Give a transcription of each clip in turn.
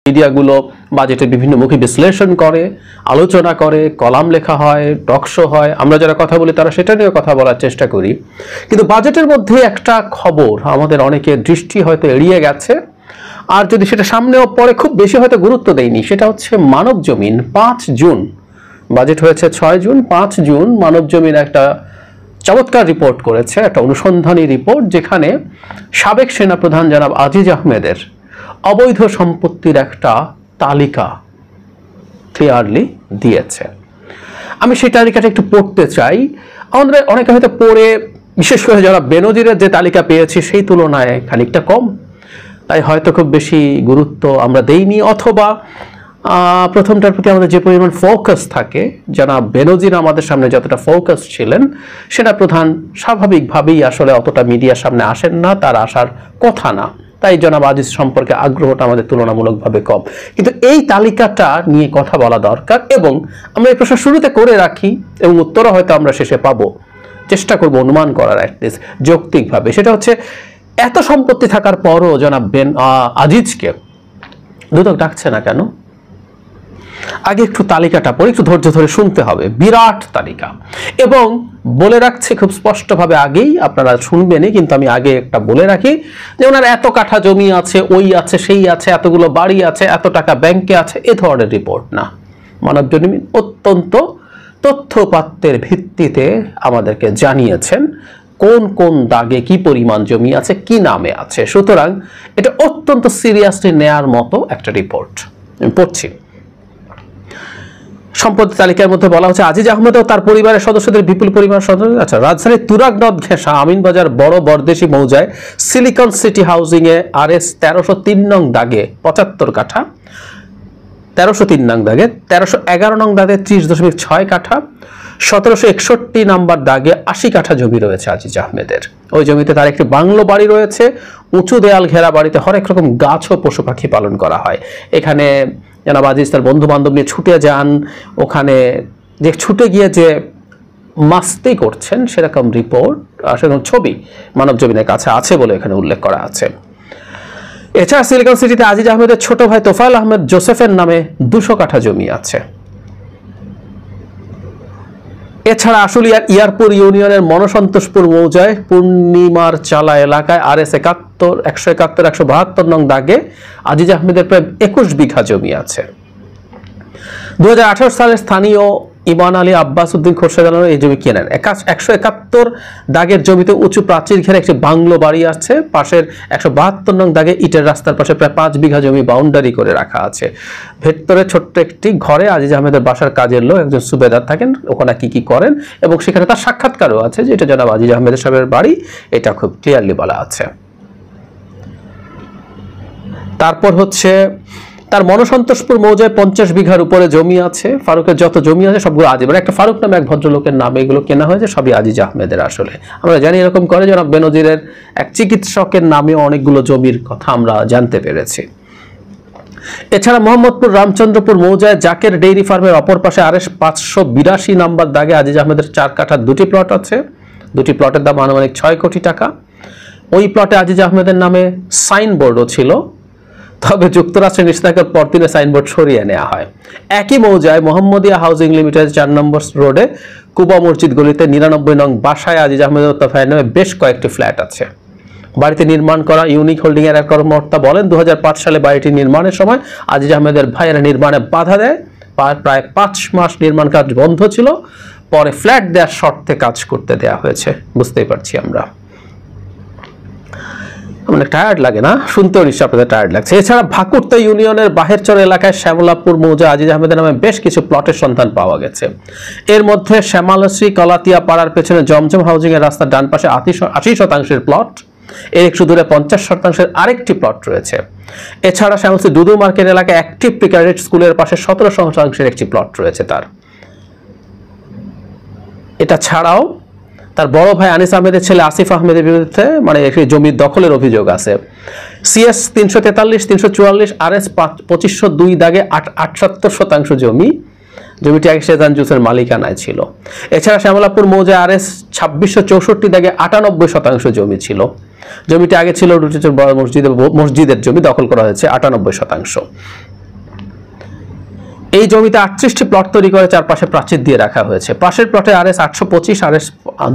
মিডিয়াগুলো বাজেটের বিভিন্ন মুখী বিশ্লেষণ করে, আলোচনা করে, কলাম লেখা হয়, টক শো হয়, আমরা যারা কথা বলি তারা সেটা নিয়ে কথা বলার চেষ্টা করি। কিন্তু বাজেটের মধ্যে একটা খবর আমাদের অনেকের দৃষ্টি হয়তো এড়িয়ে গেছে, আর যদি সেটা সামনেও পরে খুব বেশি হয়তো গুরুত্ব দেয়নি, সেটা হচ্ছে মানবজমিন 5 জুন, বাজেট হয়েছে 6 জুন, 5 জুন মানবজমিন একটা চমৎকার রিপোর্ট করেছে, একটা অনুসন্ধানী রিপোর্ট, যেখানে সাবেক সেনাপ্রধান জনাব আজিজ আহমেদের অবৈধ সম্পত্তির একটা তালিকা ক্লিয়ারলি দিয়েছে। আমি সেই তালিকাটা একটু পড়তে চাই। আমাদের অনেকে হয়তো পড়ে, বিশেষ করে যারা বেনজিরের যে তালিকা পেয়েছি সেই তুলনায় খানিকটা কম, তাই হয়তো খুব বেশি গুরুত্ব আমরা দেইনি, অথবা প্রথমটার প্রতি আমাদের যে পরিমাণ ফোকাস থাকে, জনাব বেনজির আমাদের সামনে যতটা ফোকাস ছিলেন, সেনাপ্রধান স্বাভাবিকভাবেই আসলে অতটা মিডিয়ার সামনে আসেন না, তার আসার কথা না, তাই জনাব আজিজ সম্পর্কে আগ্রহটা আমাদের তুলনামূলকভাবে কম। কিন্তু এই তালিকাটা নিয়ে কথা বলা দরকার, এবং আমরা এই প্রশ্ন শুরুতে করে রাখি এবং উত্তরও হয়তো আমরা শেষে পাবো, চেষ্টা করব অনুমান করার অ্যাটলিস্ট যৌক্তিকভাবে। সেটা হচ্ছে, এত সম্পত্তি থাকার পরও জনাব আজিজকে দুদক ডাকছে না কেন? আগে একটু তালিকাটা পড়ে, একটু ধৈর্য ধরে শুনতে হবে, বিরাট তালিকা। এবং বলে রাখছি খুব স্পষ্টভাবে, আগেই আপনারা শুনবেনই, কিন্তু আমি আগে একটা বলে রাখি যে ওনার এত কাঠা জমি আছে, ওই আছে, সেই আছে, এতগুলো বাড়ি আছে, এত টাকা ব্যাংকে আছে, এ ধরনের রিপোর্ট না। মানবজমিন অত্যন্ত তথ্যপাত্রের ভিত্তিতে আমাদেরকে জানিয়েছেন কোন কোন দাগে কি পরিমাণ জমি আছে, কি নামে আছে। সুতরাং এটা অত্যন্ত সিরিয়াসলি নেয়ার মতো একটা রিপোর্ট। আমি পড়ছি। সম্পত্তি তালিকার মধ্যে বলা হচ্ছে, আজিজ আহমেদ ও তার পরিবারের সদস্যদের বিপুল পরিমাণ রাজধানীর তুরাগ নদ ঘেঁষা আমিনবাজার বড় বরদেশি মৌজায় সিলিকন সিটি হাউজিং এ RS 1303 নং দাগে 75 কাঠা, 1303 নং দাগে 1311 নং দাগে 30.6 কাঠা, 1761 নাম্বার দাগে 80 কাঠা জমি রয়েছে আজিজ আহমেদের। ওই জমিতে তার একটি বাংলো বাড়ি রয়েছে, উঁচু দেয়াল ঘেরা বাড়িতে হরেক রকম গাছ ও পশু পাখি পালন করা হয়। এখানে জনাব আজিজ তার বন্ধু বান্ধব নিয়ে ছুটে যান, ওখানে যে ছুটে গিয়ে যে মাস্তি করছেন সেরকম রিপোর্ট, সেরকম ছবি মানবজমিনের কাছে আছে বলে এখানে উল্লেখ করা আছে। এছাড়া সিলিকন সিটিতে আজিজ আহমেদের ছোট ভাই তোফায়েল আহমেদ জোসেফের নামে 200 কাঠা জমি আছে। এছাড়া আশুলিয়ার ইয়ারপুর ইউনিয়নের মনসন্তোষপুর মৌজায় পূর্ণিমার চালা এলাকায় RS 71, 171, 172 নং দাগে আজিজ আহমেদের প্রায় 21 বিঘা জমি আছে। 2018 সালে স্থানীয় ইমান আলী আব্বাস উদ্দিন খোরশেদ আলম এই জমি কেনেন। 171 দাগের জমিতে উঁচু প্রাচীর ঘেরা একটি বাংলো বাড়ি আছে। পাশের 172 নং দাগে ইটের রাস্তার পাশে প্রায় 5 বিঘা জমি বাউন্ডারি করে রাখা আছে। ভেতরে ছোট্ট একটি ঘরে আজিজ আহমেদের বাসার কাজের লোক একজন সুবেদার থাকেন, ওখানে কি কি করেন, এবং সেখানে তার সাক্ষাৎকারও আছে যে এটা জনাব আজিজ আহমেদের সাহেবের বাড়ি, এটা খুব ক্লিয়ারলি বলা আছে। তারপর হচ্ছে তার মনসন্তোষপুর মৌজায় 50 বিঘার উপরে জমি আছে। ফারুকের যত জমি আছে সবগুলো আজিজ, মানে একটা ফারুক নামে এক ভদ্রলোকের নামে এগুলো কেনা হয়েছে, সবই আজিজ আহমেদের। আসলে আমরা জানি এরকম করে জনাব বেনজিরের এক চিকিৎসকের নামে অনেকগুলো জমির কথা আমরা জানতে পেরেছি। এছাড়া মোহাম্মদপুর রামচন্দ্রপুর মৌজায় জাকের ডেইরি ফার্মের অপর পাশে RS 582 নাম্বার দাগে আজিজ আহমেদের 4 কাঠার 2টি প্লট আছে। 2টি প্লটের দাম আনুমানিক 6 কোটি টাকা। ওই প্লটে আজিজ আহমেদের নামে সাইনবোর্ডও ছিল, তবে যুক্তরাষ্ট্রের নিষেধাজ্ঞার পর দিনে সাইনবোর্ড সরিয়ে নেওয়া হয়। একই মৌজায় মোহাম্মদিয়া হাউজিং লিমিটেড 4 নম্বর রোডে কুবা মসজিদ গলিতে 99 নং বাসায় আজিজ আহমেদ ও তোফায়েল নামে বেশ কয়েকটি ফ্ল্যাট আছে। বাড়িতে নির্মাণ করা ইউনিক হোল্ডিং এর এক কর্মকর্তা বলেন, 2005 সালে বাড়িটি নির্মাণের সময় আজিজ আহমেদের ভাইয়েরা নির্মাণে বাধা দেয়। প্রায় 5 মাস নির্মাণ কাজ বন্ধ ছিল, পরে ফ্ল্যাট দেওয়ার শর্তে কাজ করতে দেওয়া হয়েছে। বুঝতেই পারছি আমরা, মানে টায়ার্ড লাগে না? শুনতেও নিশ্চয় আপনাদের টায়ার্ড লাগছে। এছাড়া ভাকুরতা ইউনিয়নের বাহেরচর এলাকায় শ্যামলাপুর মৌজা আজিজ আহমেদের নামে বেশ কিছু প্লটের সন্ধান পাওয়া গেছে। এর মধ্যে শ্যামালশ্রী কলাতিয়া পাড়ার পেছনে জমজম হাউজিং এর রাস্তার ডান পাশে 80% প্লট, এর একটু দূরে 50% আরেকটি প্লট রয়েছে। এছাড়া শ্যামলশ্রী দুদু মার্কেট এলাকায় অ্যাক্টিভ প্রিকারেট স্কুলের পাশে 17% একটি প্লট রয়েছে তার। এটা ছাড়াও তার বড় ভাই আনিস আহমেদের ছেলে আসিফ আহমেদের বিরুদ্ধে মানে একটি জমির দখলের অভিযোগ আছে। CS 343, 344, RS 2502 দাগে 78% জমিটি আগে সেজান জুসের মালিকানায় ছিল। এছাড়া শ্যামলাপুর মৌজায় RS 2664 দাগে 98% জমি ছিল। জমিটি আগে ছিল রুটিচর বড় মসজিদের জমি, দখল করা হয়েছে 98%। এই জমিতে 38টি প্লট তৈরি করে চারপাশে প্রাচীর দিয়ে রাখা হয়েছে। পাশের প্লটে RS 825, RS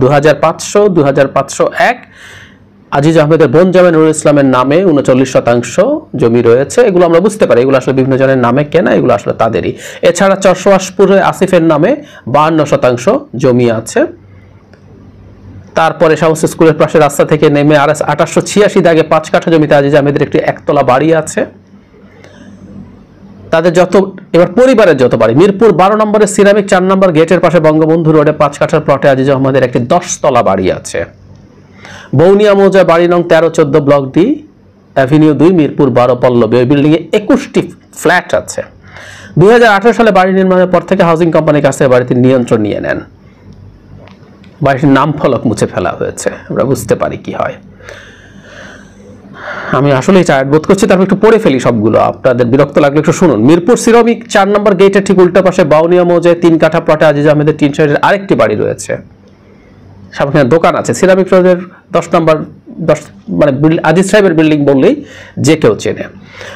2500, 2501 আজিজ আহমেদের বোন জামাই নুরুল ইসলামের নামে 39% জমি রয়েছে। এগুলো আমরা বুঝতে পারি, এগুলো আসলে বিভিন্ন জনের নামে কেনা, এগুলো আসলে তাদেরই। এছাড়া চরসোয়াশপুরে আসিফের নামে 52% জমি আছে। তারপরে সমস্ত স্কুলের পাশে রাস্তা থেকে নেমে RS 2886 দাগে 5 কাঠা জমিতে আজিজ আহমেদের একটি একতলা বাড়ি আছে। তাদের এবার পরিবারের যত বাড়ি, মিরপুর 12 নম্বরের সিরামিক 4 নম্বর গেটের পাশে বঙ্গবন্ধু রোডে 5 কাঠার প্লটে আজিজ আহমেদের একটি 10 তলা বাড়ি আছে। বৌনিয়া মৌজা বাড়ি নং 13-14 block D avenue 2 Mirpur 12 Pallabi, ওই বিল্ডিংয়ে 21টি ফ্ল্যাট আছে। 2018 সালে বাড়ি নির্মাণের পর থেকে হাউজিং কোম্পানির কাছে বাড়িতে নিয়ন্ত্রণ নিয়ে নেন। বাড়িটির নাম ফলক মুছে ফেলা হয়েছে। আমরা বুঝতে পারি কি হয়। আমি আসলেই টায়ার্ড বোধ করছি, তারপর একটু পড়ে ফেলি সবগুলো, আপনাদের বিরক্ত লাগলে একটু শুনুন। মিরপুর সিরামিক 4 নম্বর গেটের ঠিক উল্টা পাশে বাউনিয়া মৌজায় 3 কাঠা প্লটে আজিজ আহমেদের টিন শেডের আরেকটি বাড়ি রয়েছে। সামনে দোকান আছে। সিরামিক রোডের 10 নম্বর মানে আজিজ সাহেবের বিল্ডিং বললেই যে কেউ চেনে।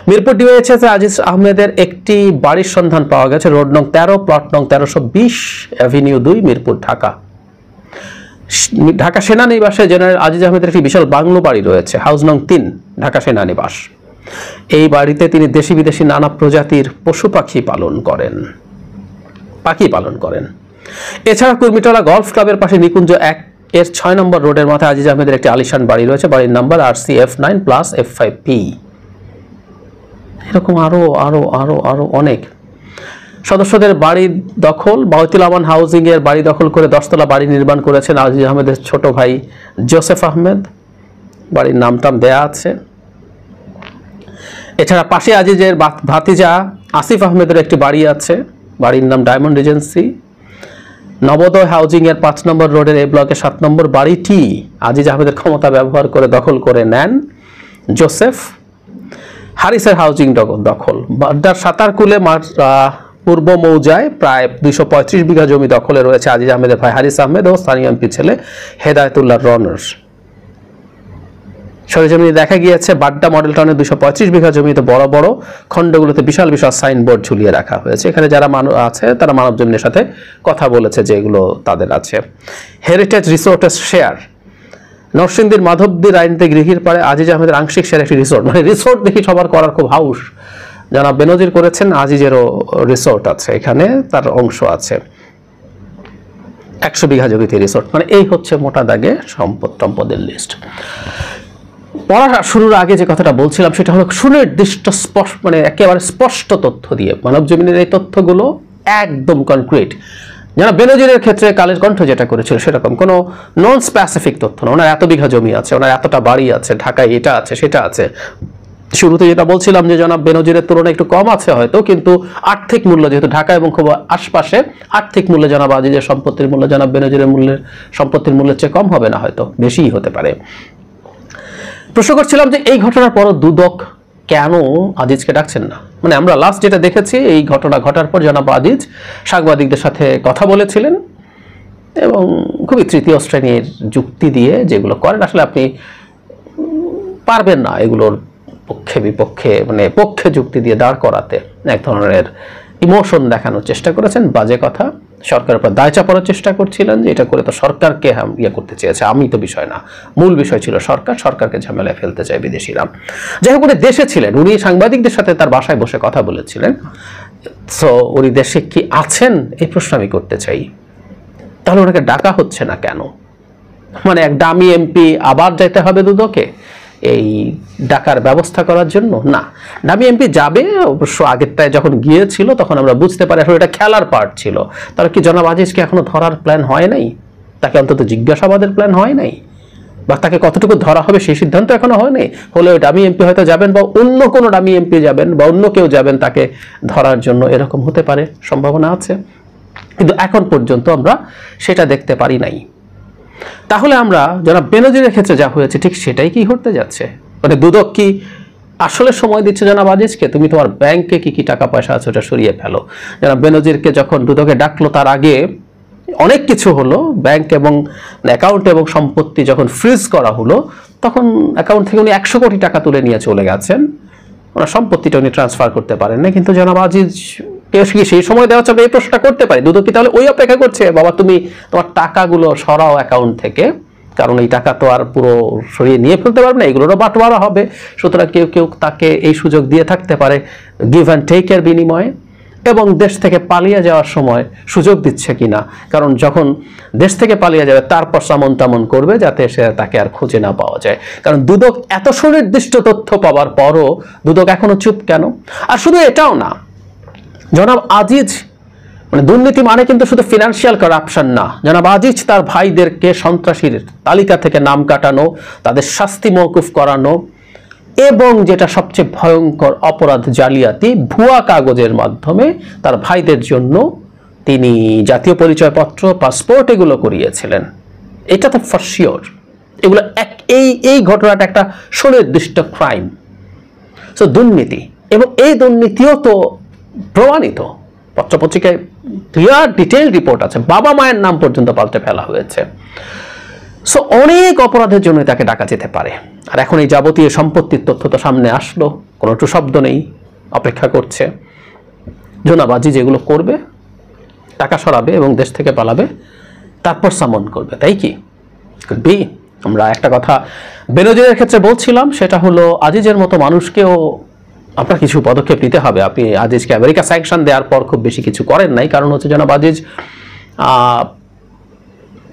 মিরপুর ডিওএইচএস আজিজ আহমেদের একটি বাড়ির সন্ধান পাওয়া গেছে, রোড নং 13, প্লট নং 1320, অ্যাভিনিউ 2, মিরপুর, ঢাকা। ঢাকা সেনানিবাসে জেনারেল আজিজ আহমেদের একটি বিশাল বাংলো বাড়ি রয়েছে, হাউস নং 3, ঢাকা সেনানিবাস। এই বাড়িতে তিনি দেশি বিদেশি নানা প্রজাতির পশু পাখি পালন করেন। এছাড়া কুর্মিটোলা গলফ ক্লাবের পাশে নিকুঞ্জ 1 এর 6 নম্বর রোডের মাথায় আজিজ আহমেদের একটি আলিশান বাড়ি রয়েছে, বাড়ির নাম্বার RCF9+F5P। এরকম আরো অনেক। সদস্যদের বাড়ি দখল, বায়তুল আমান হাউজিং এর বাড়ি দখল করে 10 তলা বাড়ি নির্মাণ করেছেন আজিজ আহমেদের ছোট ভাই জোসেফ আহমেদ, বাড়ির নামটাম দেয়া আছে। এছাড়া পাশে আজিজের ভাতিজা আসিফ আহমেদের একটি বাড়ি আছে, বাড়ির নাম ডায়মন্ড রিজেন্সি। নবোদয় হাউজিং এর 5 নম্বর রোডের এই ব্লকে 7 নম্বর বাড়িটি আজিজ আহমেদের ক্ষমতা ব্যবহার করে দখল করে নেন জোসেফ। হারিসের হাউজিং দখল, বাড্ডার সাতারকুলে পূর্ব মৌজায় প্রায় 235 বিঘা জমি দখলে রয়েছে আজিজ আহমেদের ভাই হারিস আহমেদ ও স্থানীয় এমপি ছেলে হেদায়েতুল্লাহ রনর। সরেজমিনে দেখা গিয়েছে বাড্ডা মডেল টাউনের 235 বিঘা জমিতে বড় বড় খণ্ডগুলোতে বিশাল বিশাল সাইনবোর্ড ঝুলিয়ে রাখা হয়েছে। এখানে যারা মানুষ আছে তারা মানব জমিনের সাথে কথা বলেছে যে এগুলো তাদের আছে। হেরিটেজ রিসোর্টের শেয়ার, নরসিংদীর মাধবদী রাইনতে গৃহীর পাড়ে আজিজ আহমেদের আংশিক শেয়ার একটি রিসোর্ট, মানে রিসোর্ট দেখি সবার করার খুব হাউস। যারা বেনজির করেছেন, আজিজেরও রিসোর্ট আছে, এখানে তার অংশ আছে। 100 বিঘা জমিতে রিসোর্ট, মানে এই হচ্ছে মোটা দাগে সম্পদের লিস্ট। পড়া শুরুর আগে যে কথাটা বলছিলাম সেটা হলো সুনির্দিষ্ট মানে একেবারে স্পষ্ট তথ্য দিয়ে মানব জমিনের এই তথ্যগুলো একদম কনক্রিট। যারা বেনজিরের ক্ষেত্রে কালের কণ্ঠ যেটা করেছিল সেরকম কোনো নন স্পেসিফিক তথ্য না। ওনার এত বিঘা জমি আছে, ওনার এতটা বাড়ি আছে, ঢাকায় এটা আছে সেটা আছে। শুরুতে যেটা বলছিলাম যে জনাব বেনজিরের তুলনায় একটু কম আছে হয়তো, কিন্তু আর্থিক মূল্য যেহেতু ঢাকা এবং খুব আশপাশে, আর্থিক মূল্যে জনাব আজিজের সম্পত্তির মূল্য জনাব বেনজিরের সম্পত্তির মূল্যের চেয়ে কম হবে না, হয়তো বেশিই হতে পারে। প্রশ্ন করছিলাম যে এই ঘটনার পর দুদক কেন আজিজকে ডাকছেন না। মানে আমরা লাস্ট যেটা দেখেছি, এই ঘটনা ঘটার পর জনাব আজিজ সাংবাদিকদের সাথে কথা বলেছিলেন এবং খুবই তৃতীয় শ্রেণীর যুক্তি দিয়ে যেগুলো করেন, আসলে আপনি পারবেন না এগুলোর পক্ষে বিপক্ষে, মানে পক্ষে যুক্তি দিয়ে দাঁড় করাতে। এক ধরনের ইমোশন দেখানোর চেষ্টা করেছেন, বাজে কথা, সরকারের উপর দায় চাপানোর চেষ্টা করছিলেন যে এটা করে তো সরকারকে ইয়ে করতে চেয়েছে। আমি তো বিষয় না, মূল বিষয় ছিল সরকারকে ঝামেলায় ফেলতে চায় বিদেশিরা। যাই হোক, উনি দেশে ছিলেন, উনি সাংবাদিকদের সাথে তার বাসায় বসে কথা বলেছিলেন। সো উনি দেশে কি আছেন এই প্রশ্ন আমি করতে চাই। তাহলে ওনাকে ডাকা হচ্ছে না কেন? মানে এক দামি এমপি আবার যেতে হবে দুদকে এই ডাকার ব্যবস্থা করার জন্য? না, দামি এমপি যাবে, অবশ্য আগেরটায় যখন গিয়েছিল তখন আমরা বুঝতে পারি আসলে এটা খেলার পার্ট ছিল। তাহলে কি জনাব আজিজকে এখনো ধরার প্ল্যান হয় নাই? তাকে অন্তত জিজ্ঞাসাবাদের প্ল্যান হয় নাই? বা তাকে কতটুকু ধরা হবে সেই সিদ্ধান্ত এখনো হয় নাই? হলে ওই দামি এমপি হয়তো যাবেন, বা অন্য কোনো দামি এমপি যাবেন, বা অন্য কেউ যাবেন তাকে ধরার জন্য, এরকম হতে পারে, সম্ভাবনা আছে। কিন্তু এখন পর্যন্ত আমরা সেটা দেখতে পারি নাই। তাহলে আমরা যারা বেনজিরের ক্ষেত্রে যা হয়েছে ঠিক সেটাই কি ঘটতে যাচ্ছে? মানে দুদক কি আসলে সময় দিচ্ছে জনাব আজিজকে, তুমি তোমার ব্যাংকে কি কি টাকা পয়সা আছে ওটা সরিয়ে ফেলো। জনাব বেনজিরকে যখন দুদকে ডাকলো তার আগে অনেক কিছু হলো, ব্যাংক এবং অ্যাকাউন্ট এবং সম্পত্তি যখন ফ্রিজ করা হলো তখন অ্যাকাউন্ট থেকে উনি 100 কোটি টাকা তুলে নিয়ে চলে গেছেন, ওনার সম্পত্তিটা উনি ট্রান্সফার করতে পারেন না। কিন্তু জনাব আজিজ কেউ কি সেই সময় দেওয়া যাবে, এই প্রশ্নটা করতে পারে। দুদক কি তাহলে ওই অপেক্ষা করছে, বাবা তুমি তোমার টাকাগুলো সরাও অ্যাকাউন্ট থেকে, কারণ এই টাকা তো আর পুরো সরিয়ে নিয়ে ফেলতে পারবে না, এগুলোরও বাটোয়ারা হবে। সুতরাং কেউ কেউ তাকে এই সুযোগ দিয়ে থাকতে পারে গিভ অ্যান্ড টেকের বিনিময়ে, এবং দেশ থেকে পালিয়ে যাওয়ার সময় সুযোগ দিচ্ছে কিনা, কারণ যখন দেশ থেকে পালিয়ে যাবে তারপর সামন তামন করবে যাতে সে তাকে আর খুঁজে না পাওয়া যায়। কারণ দুদক এত সুনির্দিষ্ট তথ্য পাওয়ার পরও দুদক এখনো চুপ কেন? আর শুধু এটাও না, জনাব আজিজ, মানে দুর্নীতি মানে কিন্তু শুধু ফিনান্সিয়াল কারাপশন না, জনাব আজিজ তার ভাইদেরকে সন্ত্রাসীর তালিকা থেকে নাম কাটানো, তাদের শাস্তি মওকুফ করানো, এবং যেটা সবচেয়ে ভয়ঙ্কর অপরাধ জালিয়াতি, ভুয়া কাগজের মাধ্যমে তার ভাইদের জন্য তিনি জাতীয় পরিচয়পত্র, পাসপোর্ট এগুলো করিয়েছিলেন। এটা তো ফর শিওর, এগুলো এই ঘটনাটা একটা সুনির্দিষ্ট ক্রাইম। সো দুর্নীতি, এবং এই দুর্নীতিও তো প্রমাণিত, পত্রপত্রিকায় ক্লিয়ার ডিটেইল রিপোর্ট আছে, বাবা মায়ের নাম পর্যন্ত পাল্টে ফেলা হয়েছে। সো অনেক অপরাধের জন্য তাকে ডাকা যেতে পারে। আর এখন এই যাবতীয় সম্পত্তির তথ্য তো সামনে আসলো, কোনো একটু শব্দ নেই, অপেক্ষা করছে জনাব আজিজ যেগুলো করবে, টাকা সরাবে এবং দেশ থেকে পালাবে, তারপর সামন করবে, তাই কি? Could be. আমরা একটা কথা বেনজিরের ক্ষেত্রে বলছিলাম, সেটা হলো আজিজের মতো মানুষকেও আপনার কিছু পদক্ষেপ নিতে হবে। আপনি আজিজকে আমেরিকা স্যাংশন দেওয়ার পর খুব বেশি কিছু করেন নাই, কারণ হচ্ছে জনাব আজিজ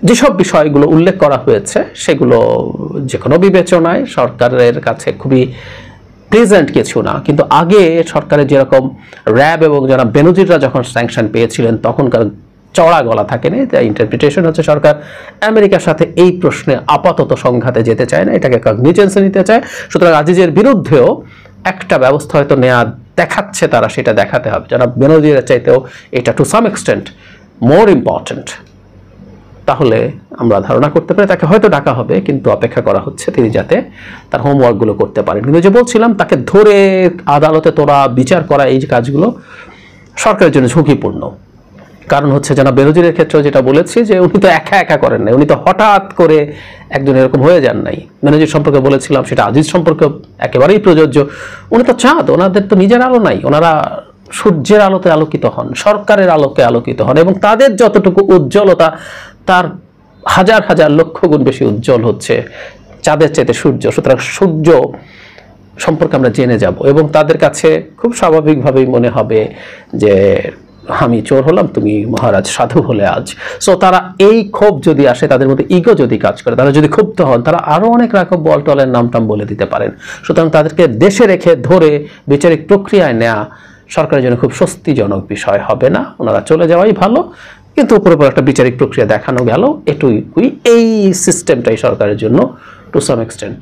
যেসব বিষয়গুলো উল্লেখ করা হয়েছে সেগুলো যে কোনো বিবেচনায় সরকারের কাছে খুবই প্রেজেন্ট কিছু না। কিন্তু আগে সরকারের যেরকম র্যাব এবং জনাব বেনজিররা যখন স্যাংশন পেয়েছিলেন তখনকার চড়া গলা থাকেনি, তাই ইন্টারপ্রিটেশন হচ্ছে সরকার আমেরিকার সাথে এই প্রশ্নে আপাতত সংঘাতে যেতে চায় না, এটাকে কগনিজেন্সে নিতে চায়। সুতরাং আজিজের বিরুদ্ধেও একটা ব্যবস্থা হয়তো নেওয়া দেখাচ্ছে তারা, সেটা দেখাতে হবে। জনাব বেনজিরের চাইতেও এটা to some extent more important. তাহলে আমরা ধারণা করতে পারি তাকে হয়তো ডাকা হবে, কিন্তু অপেক্ষা করা হচ্ছে তিনি যাতে তার হোমওয়ার্কগুলো করতে পারেন। কিন্তু যে বলছিলাম, তাকে ধরে আদালতে তোলা, বিচার করা, এই যে কাজগুলো সরকারের জন্য ঝুঁকিপূর্ণ। কারণ হচ্ছে জনাব বেনজিরের ক্ষেত্রে যেটা বলেছি, যে উনি তো একা একা করেন নাই, উনি তো হঠাৎ করে একজন এরকম হয়ে যান নাই। বেনজির সম্পর্কে বলেছিলাম, সেটা আজিজ সম্পর্কে একেবারেই প্রযোজ্য। উনি তো চাঁদ, ওনাদের তো নিজের আলো নাই, ওনারা সূর্যের আলোতে আলোকিত হন, সরকারের আলোকে আলোকিত হন, এবং তাদের যতটুকু উজ্জ্বলতা তার হাজার হাজার লক্ষ গুণ বেশি উজ্জ্বল হচ্ছে চাঁদের চাইতে সূর্য। সুতরাং সূর্য সম্পর্কে আমরা জেনে যাব, এবং তাদের কাছে খুব স্বাভাবিকভাবেই মনে হবে যে আমি চোর হলাম, তুমি মহারাজ সাধু হলে আজ। সো তারা এই ক্ষোভ যদি আসে, তাদের মধ্যে ইগো যদি কাজ করে, তারা যদি ক্ষুব্ধ হন, তারা আরো অনেক রকম বলটলের নামটাম বলে দিতে পারেন। সুতরাং তাদেরকে দেশে রেখে ধরে বিচারিক প্রক্রিয়ায় নেওয়া সরকারের জন্য খুব স্বস্তিজনক বিষয় হবে না, ওনারা চলে যাওয়াই ভালো। কিন্তু উপরে একটা বিচারিক প্রক্রিয়া দেখানো গেল, এটুকুই এই সিস্টেমটাই সরকারের জন্য টু সাম এক্সটেন্ট